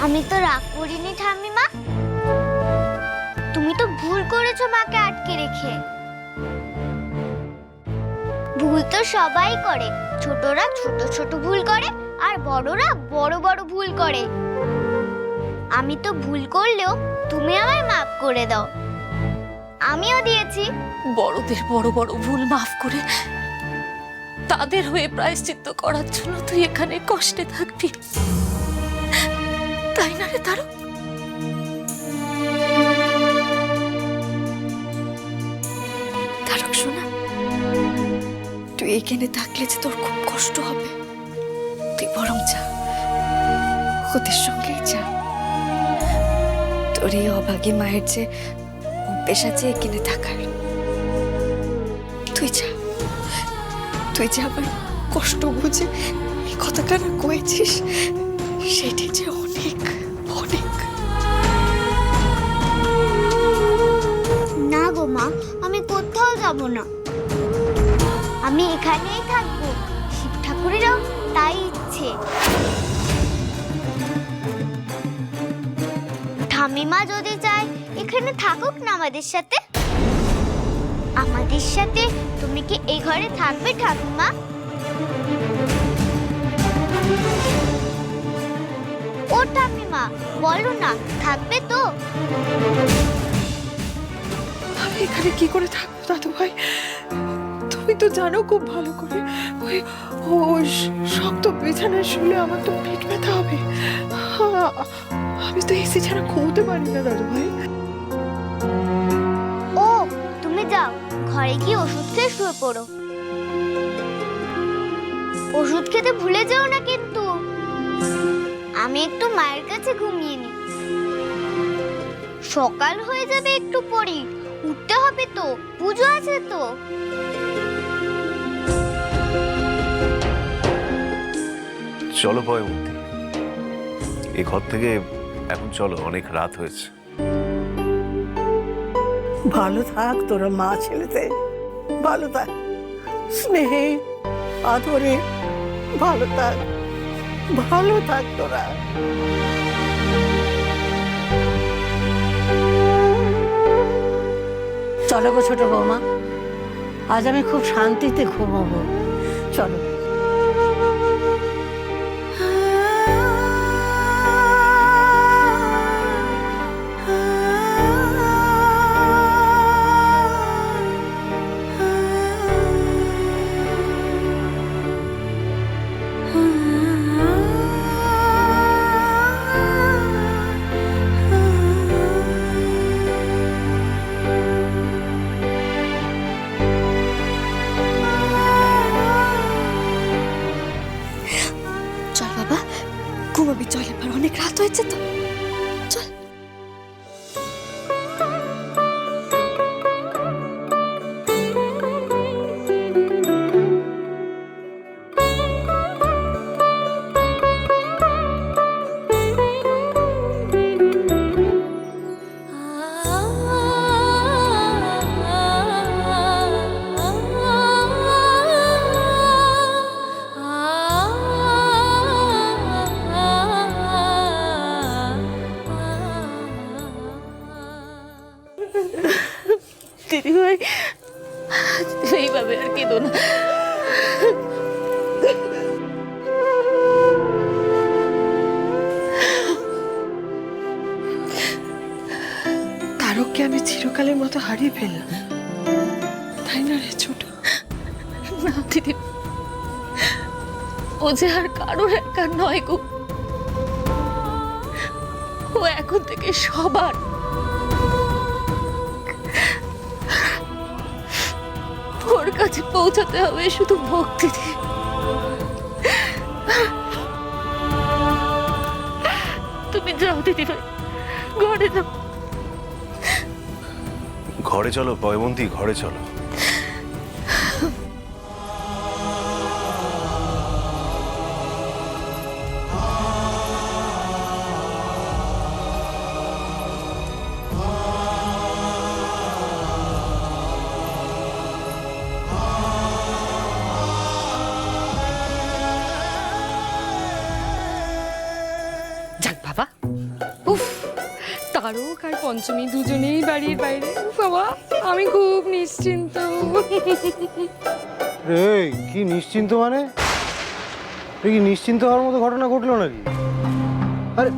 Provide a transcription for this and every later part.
আমি তো রাগ করিনি ঠাম্মিমা। তুমি তো ভুল করেছো মাকে আটকে রেখে। ভুল তো সবাই করে, ছোটরা ছোট ছোট ভুল করে আর বড়রা বড় বড় ভুল করে। আমি তো ভুল করলেও তুমি আমায় মাফ করে দাও। আমিও দিয়েছি। বড়দের বড় বড় ভুল মাফ করে তাদের হয়ে প্রায়শ্চিত্ত করার জন্য তুই এখানে কষ্টে থাকবি, তাই না রে তারক? তারক শোনা, তুই এখানে থাকলে যে তোর খুব কষ্ট হবে। তুই বরং যা, ওদের সঙ্গেই যা। তোর এই অভাগী মায়ের যে অভ্যেস আছে এখানে থাকার, তুই যা। তুই যে আবার কষ্ট বুঝে এই কথাটা কয়েছিস, সেটি যে অনেক অনেক। না গো মা, আমি কোথাও যাব না। আমি এখানেই থাকবো, শিব ঠাকুরেরও তাই ইচ্ছে। ঠাম্মিমা যদি চায় এখানে থাকুক না আমাদের সাথে। আমাদের সাথে তুমি কি এই ঘরে থাকবে ঠাকুমা? ও ঠাম্মিমা, বলো না, থাকবে তো? আমি এখানে কি করে থাকবো দাদু ভাই? তুমি তো জানো খুব ভালো করে, ওই ওই শক্ত বিছানায় শুলে আমার তো পেট ব্যথা হবে। আমি তো এসি ছাড়া ঘুমোতে পারি না দাদু ভাই। ও, তুমি যাও, ঘরে গিয়ে ওষুধ খেয়ে শুয়ে পড়ো। ওষুধ খেতে ভুলে যেও না কিন্তু। আমি একটু মায়ের কাছে ঘুমিয়ে নি। সকাল হয়ে যাবে একটু পরেই, উঠতে হবে তো, পুজো আছে তো। চলো পয়মন্তী, এই ঘর থেকে এখন চলো, অনেক রাত হয়েছে। ভালো থাক তোরা মা ছেলেতে, ভালো থাক স্নেহে আদরে, ভালো থাক, ভালো থাক তোরা। চলো গো ছোট বৌমা, আজ আমি খুব শান্তিতে ঘুমাবো। চলো। চল বাবা, ঘুমাবি, চল, এবার অনেক রাত হয়েছে তো, চল। দিদি ভাই, এইভাবে আর কেঁদো না। তারককে আমি চিরকালের মতো হারিয়ে ফেললাম, তাই না রে ছোট? না দিদি, ও যে আর কারোর একার নয় গো, ও এখন থেকে সবার। ওর কাছে পৌঁছাতে হবে শুধু ভক্তি দিয়ে। তুমি যাও দিদি ভাই, ঘরে যাও। ঘরে চলো পয়মন্তী, ঘরে চলো। বাবা, উফ, তারক আর পঞ্চমী দুজনেই বাড়ির বাইরে। উফ বাবা, আমি খুব নিশ্চিন্ত। এই কি নিশ্চিন্ত মানে? কি নিশ্চিন্ত হওয়ার মতো ঘটনা ঘটলো নাকি? আরে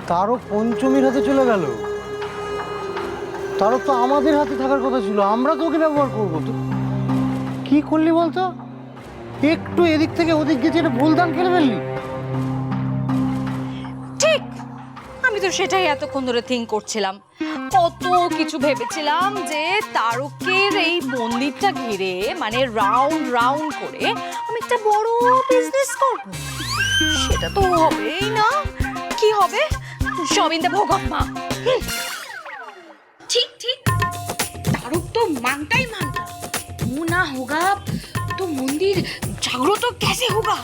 তারক পঞ্চমীর হাতে চলে গেল। তারক তো আমাদের হাতে থাকার কথা ছিল, আমরা তো ওকে ব্যবহার করবো। তো কি করলি বলতো? একটু এদিক থেকে ওদিক গেছে, এটা ভুলদান খেলে ফেললি। ঠিক, আমি তো সেটাই এতক্ষণ ধরে থিঙ্ক করছিলাম। কত কিছু ভেবেছিলাম যে তারকের এই মন্দিরটা ঘিরে, মানে রাউন্ড রাউন্ড করে আমি একটা বড় বিজনেস করব। সেটা তো হবেই না। কি হবে? সবিন্দা ভোগক মা। ঠিক ঠিক, तारुक तो मांगता ही मांगता। वो ना होगा तो मंदिर जागृत कैसे होगा?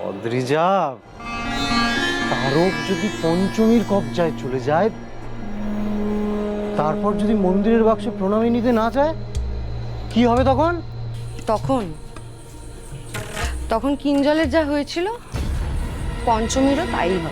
অদ্রিজা, তারক যদি পঞ্চমীর কবজায় চলে যায়, তারপর যদি মন্দিরের বাক্সে প্রণামী নিতে না চায়, কি হবে তখন? তখন কিঞ্জলের যা হয়েছিল পঞ্চমীরও তাই হবে।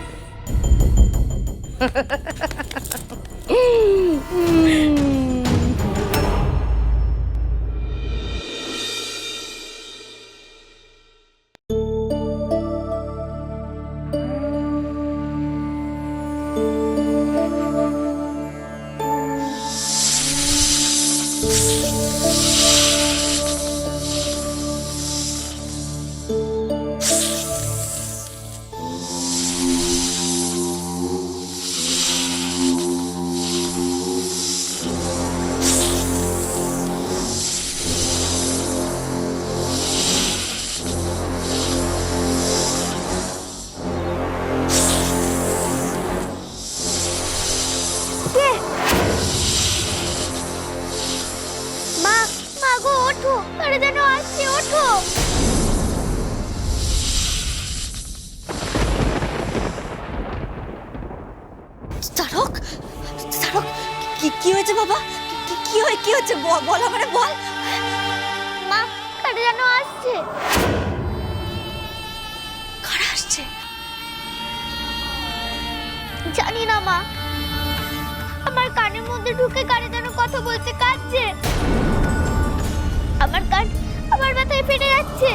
মা, মা গো ওঠো, আরে যেন আসছে, ওঠো। তারক, তারক, কি হয়েছে বাবা? কি হয়েছে বল, আমারে বল। মা, আরে যেন আসছে। কারা আসছে? জানি না মা, আমার কানের মধ্যে ঢুকে কারে যেন কথা বলছে, কাঁদছে। আমার কান আমার মাথায় ফেটে যাচ্ছে।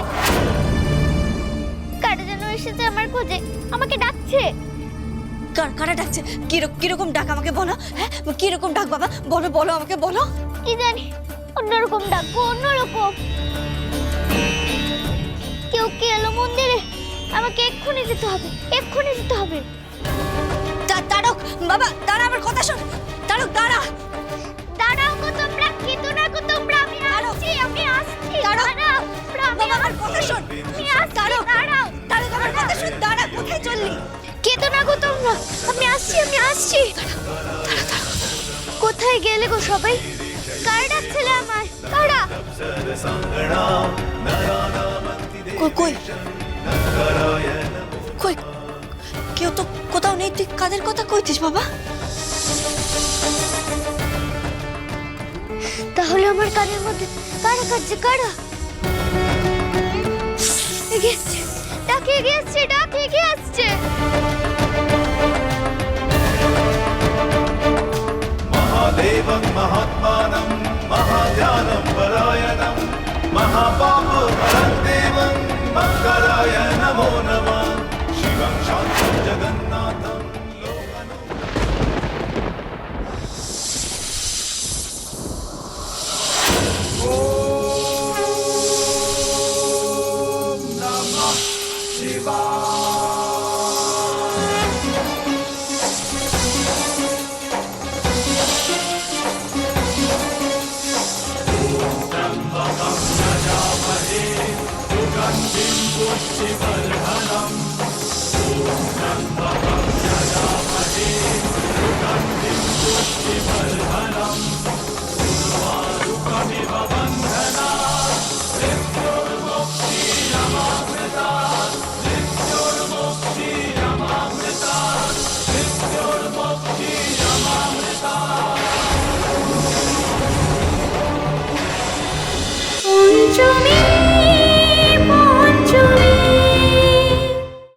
কারে যেন এসেছে আমার খোঁজে, আমাকে ডাকছে। কারা ডাকছে? কিরকম ডাক আমাকে বলো। হ্যাঁ, কিরকম ডাক বাবা? বলো আমাকে বলো। কি জানি, অন্যরকম ডাক গো, অন্যরকম। কেউ কে এলো মন্দিরে, আমাকে এক্ষুনি যেতে হবে, এক্ষুনি যেতে হবে। তারক বাবা, দাঁড়া, আমার কথা শোন। তারক দাঁড়া। দাঁড়াও গো তোমরা, কেঁদো না গো তোমরা, আমি আসছি, আমি আসছি। দাঁড়াও। দাঁড়াও, বাবা, আমার কথা শোন। আমি আসছি, তারক, দাঁড়াও। তারক, আমার কথা শোন। দাঁড়া, কোথায় চললি? কেঁদো না গো তোমরা, আমি আসছি, আমি আসছি। কোথায় গেলে গো সবাই? কার ডাকছিলে আমায়? কারা? কই কেউ তো কোথাও নেই। তুই কাদের কথা কইতিস বাবা? তাহলে আমার কানের মধ্যে কারা কাটছে, কারা? এগিয়ে আসছে, ডাকে এগিয়ে আসছে, ডাকে এগিয়ে আসছে। महादेवं महात्मानं महाध्यानं परायणं महापापहरं देवं मंगलाय नमो नमः शिवं शान्तं जगन्नाथं लोकनो। ॐ नमः शिवाय।